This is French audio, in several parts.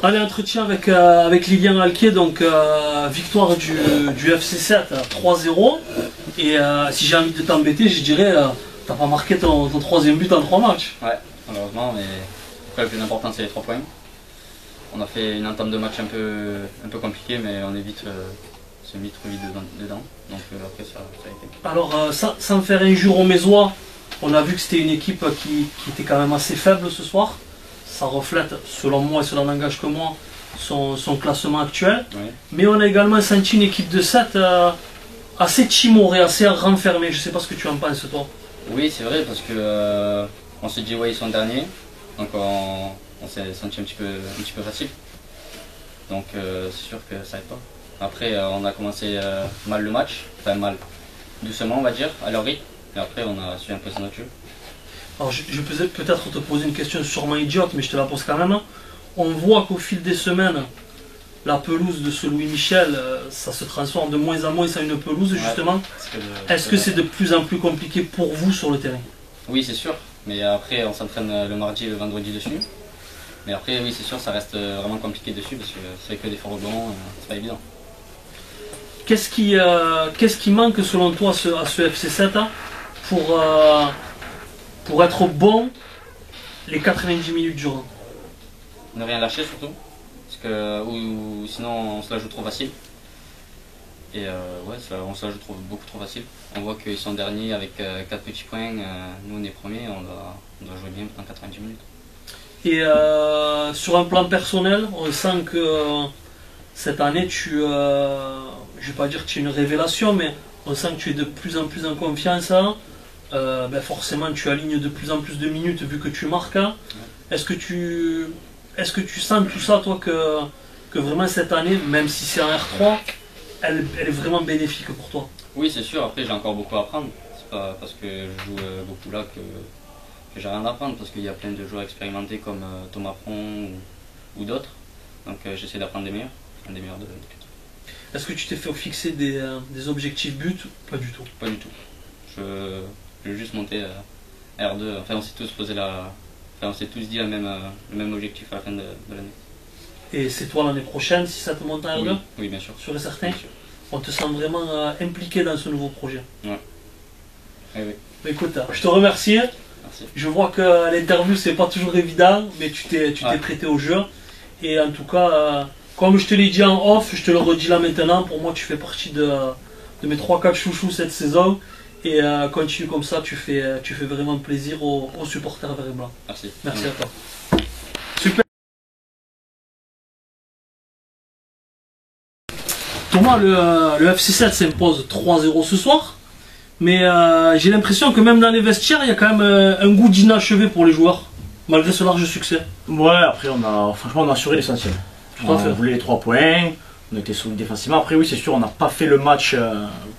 Allez, entretien avec Lilian Alquier, donc victoire du FC7 à 3-0. Et si j'ai envie de t'embêter, je dirais, t'as pas marqué ton troisième but en 3 matchs. Ouais, malheureusement, mais après, le plus important c'est les 3 points. On a fait une entame de match un peu compliquée, mais on évite se mis trop vite dedans. Donc après ça a été. Alors, sans faire injure aux Mésois, on a vu que c'était une équipe qui était quand même assez faible ce soir. Ça reflète, selon moi et cela n'engage que moi, son classement actuel. Ouais. Mais on a également senti une équipe de 7 assez timorée, assez renfermée. Je sais pas ce que tu en penses, toi. Oui, c'est vrai, parce que on se dit ouais, ils sont derniers, donc on s'est senti un petit peu facile. Donc c'est sûr que ça aide pas. Après on a commencé mal le match, enfin mal, doucement on va dire, à leur rythme, et après on a su imposer notre jeu. Alors je peux peut-être te poser une question sûrement idiote, mais je te la pose quand même. On voit qu'au fil des semaines, la pelouse de ce Louis Michel, ça se transforme de moins en moins en une pelouse justement. Ouais, est-ce que c'est de plus en plus compliqué pour vous sur le terrain? Oui, c'est sûr, mais après on s'entraîne le mardi et le vendredi dessus. Mais après oui, c'est sûr, ça reste vraiment compliqué dessus parce que c'est que des forts rebonds, c'est pas évident. Qu'est-ce qui manque selon toi à ce FC7 pour être bon les 90 minutes durant? Ne rien lâcher surtout, parce que ou sinon on se la joue trop facile. Et ouais, on se la joue beaucoup trop facile. On voit qu'ils sont derniers avec 4 petits points, nous on est premiers, on doit jouer bien pendant 90 minutes. Et sur un plan personnel, on sent que cette année, je ne vais pas dire que tu es une révélation, mais on sent que tu es de plus en plus en confiance. Ben forcément, tu alignes de plus en plus de minutes vu que tu marques. Ouais. Est-ce que tu sens tout ça, toi, que vraiment cette année, même si c'est en R3, elle est vraiment bénéfique pour toi? Oui, c'est sûr. Après, j'ai encore beaucoup à apprendre. C'est pas parce que je joue beaucoup là que j'ai rien à apprendre, parce qu'il y a plein de joueurs expérimentés comme Thomas Pron ou d'autres. Donc j'essaie d'apprendre des meilleurs de l'équipe. Est-ce que tu t'es fait fixer des objectifs buts? Pas du tout. Pas du tout. Je vais juste monter R2. Enfin, on s'est tous posé on s'est tous dit le même objectif à la fin de l'année. Et c'est toi l'année prochaine si ça te monte à R2? Oui, bien sûr. Sûr et certain? Bien sûr. On te sent vraiment impliqué dans ce nouveau projet. Ouais. Oui. Écoute, je te remercie. Merci. Je vois que l'interview c'est pas toujours évident, mais tu t'es prêté au jeu. Et en tout cas, comme je te l'ai dit en off, je te le redis là maintenant, pour moi tu fais partie de mes 3-4 chouchous cette saison. Et continue comme ça, tu fais vraiment plaisir aux supporters vert et blanc. Merci. Merci à toi. Super. Thomas, le FC7 s'impose 3-0 ce soir. Mais j'ai l'impression que même dans les vestiaires, il y a quand même un goût d'inachevé pour les joueurs, malgré ce large succès. Ouais, après franchement on a assuré l'essentiel. On voulait les 3 points, on était solide défensivement. Après oui, c'est sûr, on n'a pas fait le match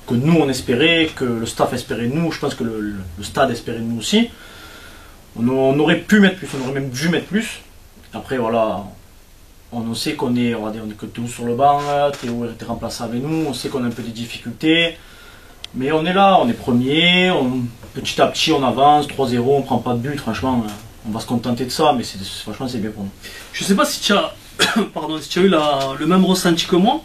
que nous on espérait, que le staff espérait de nous. Je pense que le stade espérait de nous aussi. On aurait pu mettre plus, on aurait même dû mettre plus. Après voilà, on sait qu'on est que Théo sur le banc, Théo était remplaçant avec nous, on sait qu'on a un peu des difficultés. Mais on est là, on est premier, petit à petit on avance, 3-0, on prend pas de but, franchement on va se contenter de ça, mais franchement c'est bien pour nous. Je sais pas si tu as, si tu as eu le même ressenti que moi,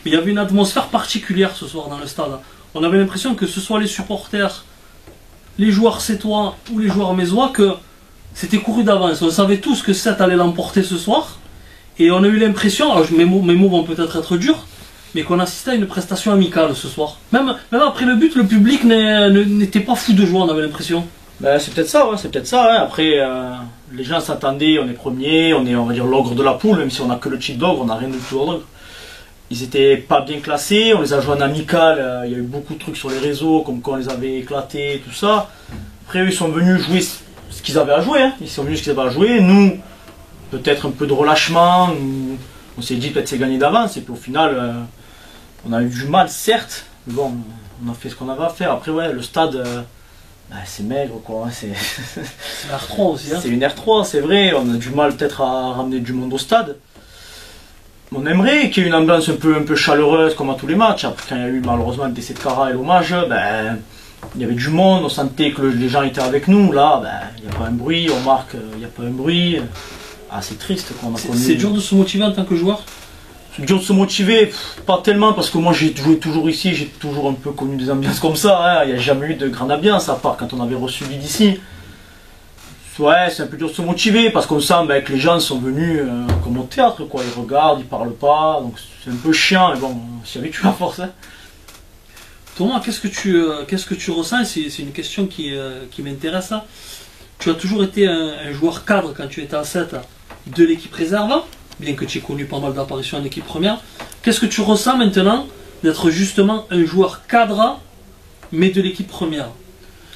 mais il y avait une atmosphère particulière ce soir dans le stade. On avait l'impression que ce soit les supporters, les joueurs sétois ou les joueurs mésois, que c'était couru d'avance. On savait tous que 7 allait l'emporter ce soir, et on a eu l'impression, alors mes mots vont peut-être être durs, mais qu'on assistait à une prestation amicale ce soir. Même après le but, le public n'était pas fou de joie, on avait l'impression. Ben, c'est peut-être ça, ouais, c'est peut-être ça. Hein. Après, les gens s'attendaient, on est premier, on va dire l'ogre de la poule, même si on n'a que le cheat dog, on n'a rien du tout d'ogre. Ils étaient pas bien classés, on les a joués en amical, il y a eu beaucoup de trucs sur les réseaux, comme quoi on les avait éclatés, tout ça. Après, eux, ils sont venus jouer ce qu'ils avaient à jouer, hein. Ils sont venus ce qu'ils avaient à jouer. Nous, peut-être un peu de relâchement, on s'est dit peut-être c'est gagné d'avance, et puis au final... on a eu du mal, certes, mais bon, on a fait ce qu'on avait à faire. Après, ouais, le stade, c'est maigre, quoi. C'est une R3 aussi. Hein. C'est une R3, c'est vrai. On a du mal peut-être à ramener du monde au stade. On aimerait qu'il y ait une ambiance un peu chaleureuse, comme à tous les matchs. Après, quand il y a eu malheureusement le décès de Cara et l'hommage, il y avait du monde, on sentait que les gens étaient avec nous. Là, il n'y a pas un bruit, on marque, il n'y a pas un bruit. assez triste qu'on a connu. C'est dur de se motiver en tant que joueur? C'est dur de se motiver, pas tellement, parce que moi j'ai joué toujours ici, j'ai toujours un peu connu des ambiances comme ça, hein. Il n'y a jamais eu de grande ambiance, à part quand on avait reçu l'île d'ici. Ouais, c'est un peu dur de se motiver, parce qu'on sent que les gens sont venus comme au théâtre, quoi. Ils regardent, ils parlent pas, donc c'est un peu chiant, mais bon, on s'y habitue à force. Hein. Thomas, qu'est-ce que tu ressens? C'est une question qui m'intéresse. Tu as toujours été un joueur cadre quand tu étais à 7 de l'équipe réserve, bien que tu aies connu pas mal d'apparitions en équipe première. Qu'est-ce que tu ressens maintenant d'être justement un joueur cadre, mais de l'équipe première?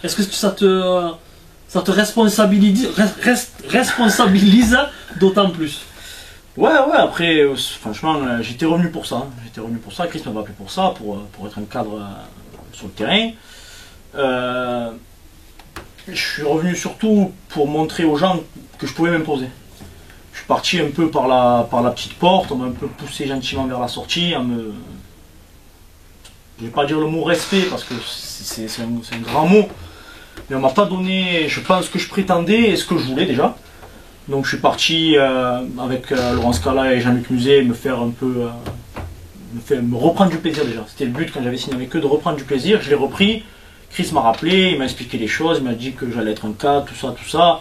Est-ce que ça te responsabilise d'autant plus? Ouais, après, franchement, j'étais revenu pour ça. J'étais revenu pour ça, Chris m'a appelé pour ça, pour être un cadre sur le terrain. Je suis revenu surtout pour montrer aux gens que je pouvais m'imposer. Je suis parti un peu par la petite porte, on m'a un peu poussé gentiment vers la sortie, je ne vais pas dire le mot respect parce que c'est un grand mot, mais on m'a pas donné, je pense, ce que je prétendais et ce que je voulais déjà. Donc je suis parti avec Laurent Scala et Jean-Luc Muset me faire un peu, me reprendre du plaisir déjà. C'était le but quand j'avais signé avec eux, de reprendre du plaisir. Je l'ai repris. Chris m'a rappelé, il m'a expliqué les choses, il m'a dit que j'allais être un cadre, tout ça.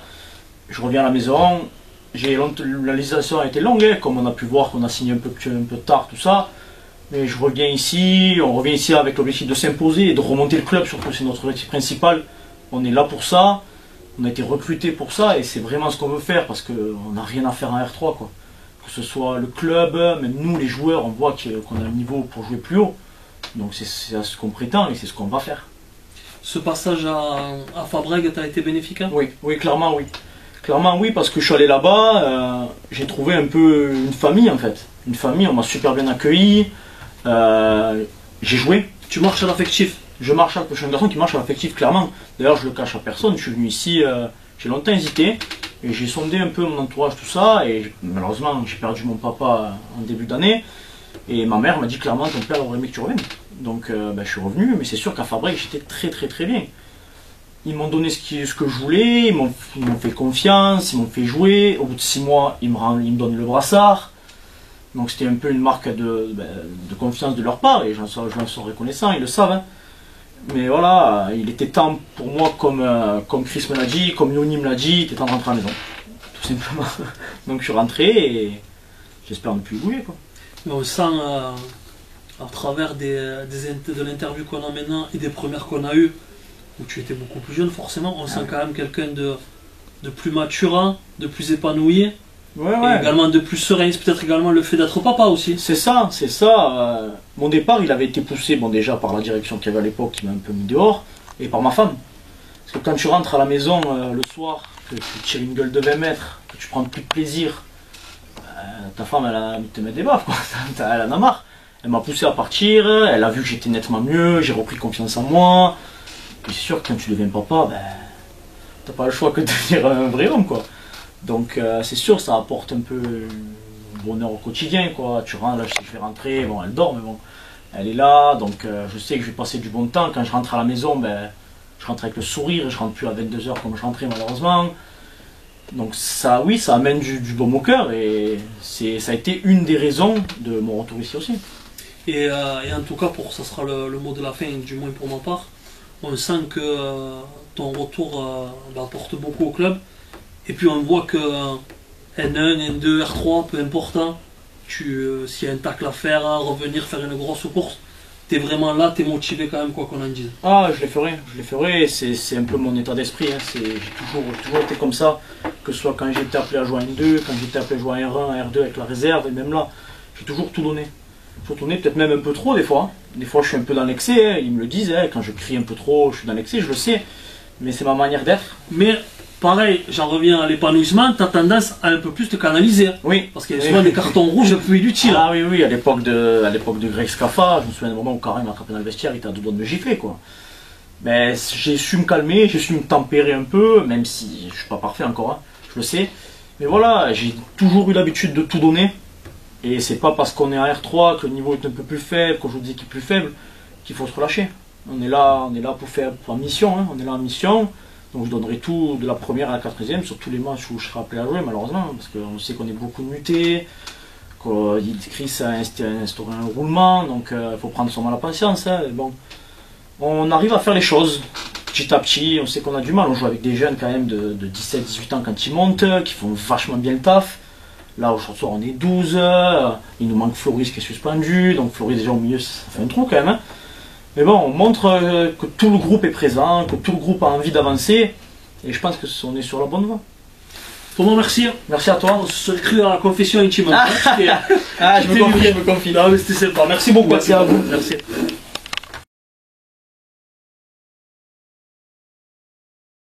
Je reviens à la maison. La législation a été longue, hein, comme on a pu voir qu'on a signé un peu tard, tout ça. Mais je reviens ici, on revient ici avec l'objectif de s'imposer et de remonter le club, surtout c'est notre objectif principal. On est là pour ça, on a été recruté pour ça et c'est vraiment ce qu'on veut faire parce qu'on n'a rien à faire en R3, quoi. Que ce soit le club, même nous les joueurs, on voit qu'on a le niveau pour jouer plus haut. Donc c'est à ce qu'on prétend et c'est ce qu'on va faire. Ce passage à Fabrègues t'a été bénéfique? Oui, clairement oui. Clairement oui, parce que je suis allé là-bas, j'ai trouvé un peu une famille en fait. Une famille, on m'a super bien accueilli, j'ai joué. Tu marches à l'affectif? Je suis un garçon qui marche à l'affectif, clairement. D'ailleurs, je le cache à personne, je suis venu ici, j'ai longtemps hésité, et j'ai sondé un peu mon entourage, tout ça, et malheureusement, j'ai perdu mon papa en début d'année, et ma mère m'a dit clairement, ton père aurait aimé que tu reviennes. Donc je suis revenu, mais c'est sûr qu'à Fabrègues, j'étais très bien. Ils m'ont donné ce que je voulais, ils m'ont fait confiance, ils m'ont fait jouer. Au bout de 6 mois, ils me donnent le brassard. Donc c'était un peu une marque de confiance de leur part, et j'en suis reconnaissant, ils le savent. Hein. Mais voilà, il était temps pour moi, comme Chris me l'a dit, comme Yoni me l'a dit, il était temps de rentrer à la maison. Tout simplement. Donc je suis rentré et j'espère ne plus bouger, quoi. Mais on sent à travers de l'interview qu'on a maintenant et des premières qu'on a eues, où tu étais beaucoup plus jeune, forcément, on sent quand même quelqu'un de plus mature, de plus épanoui, et également de plus serein. C'est peut-être également le fait d'être papa aussi. C'est ça. Mon départ, il avait été poussé, déjà par la direction qu'il y avait à l'époque, qui m'a un peu mis dehors, et par ma femme. Parce que quand tu rentres à la maison le soir, que tu tires une gueule de 20 mètres, que tu prends plus de plaisir, ta femme, elle a te mettre des baffes, quoi. Elle en a marre. Elle m'a poussé à partir, elle a vu que j'étais nettement mieux, j'ai repris confiance en moi. Et c'est sûr que quand tu deviens papa, t'as pas le choix que de devenir un vrai homme, quoi. Donc c'est sûr, ça apporte un peu bonheur au quotidien, quoi. Tu rentres, là je sais que je vais rentrer, bon elle dort, mais bon, elle est là, donc je sais que je vais passer du bon temps. Quand je rentre à la maison, je rentre avec le sourire, je rentre plus à 22 h comme je rentrais malheureusement. Donc ça, oui, ça amène du baume au cœur, et ça a été une des raisons de mon retour ici aussi. Et en tout cas, ça sera le mot de la fin, du moins pour ma part. On sent que ton retour apporte beaucoup au club. Et puis on voit que N1, N2, R3, peu importe, s'il y a un tacle à faire, revenir faire une grosse course, tu es vraiment là, tu es motivé quand même, quoi qu'on en dise. Ah, je les ferai, c'est un peu mon état d'esprit. Hein. J'ai toujours été comme ça, que ce soit quand j'ai été appelé à jouer à N2, quand j'ai été appelé à jouer à R1, à R2 avec la réserve, et même là, j'ai toujours tout donné. Peut-être même un peu trop des fois. Hein. Des fois je suis un peu dans l'excès, hein. Ils me le disent, hein. Quand je crie un peu trop, je suis dans l'excès, je le sais. Mais c'est ma manière d'être. Mais pareil, j'en reviens à l'épanouissement, tu as tendance à un peu plus te canaliser. Oui. Parce qu'il y a souvent des cartons rouges plus inutiles. Ah oui, à l'époque de Greg Scaffa, je me souviens d'un moment où Karim m'a attrapé dans le vestiaire, il était à deux doigts de me gifler, quoi. Mais j'ai su me calmer, j'ai su me tempérer un peu, même si je suis pas parfait encore, hein, je le sais. Mais voilà, j'ai toujours eu l'habitude de tout donner. Et c'est pas parce qu'on est à R3, que le niveau est un peu plus faible, qu'on joue des équipes plus faibles, qu'il faut se relâcher. On est là pour faire pour mission, hein. On est là en mission, Donc je donnerai tout de la première à la 4e sur tous les matchs où je serai appelé à jouer malheureusement, parce qu'on sait qu'on est beaucoup muté, Chris a instauré un roulement, donc il faut prendre son mal à patience. Hein, bon, on arrive à faire les choses petit à petit, on sait qu'on a du mal, on joue avec des jeunes quand même de 17-18 ans quand ils montent, qui font vachement bien le taf. Là aujourd'hui on est 12, il nous manque Floris qui est suspendu, donc Floris déjà au milieu ça fait un trou quand même. Hein. Mais bon, on montre que tout le groupe est présent, que tout le groupe a envie d'avancer, et je pense qu'on est sur la bonne voie. Thomas, merci. Merci à toi. On se cru dans la confession intime. Je me confie. Non, mais c'était sympa. Merci beaucoup. Merci à vous. Merci.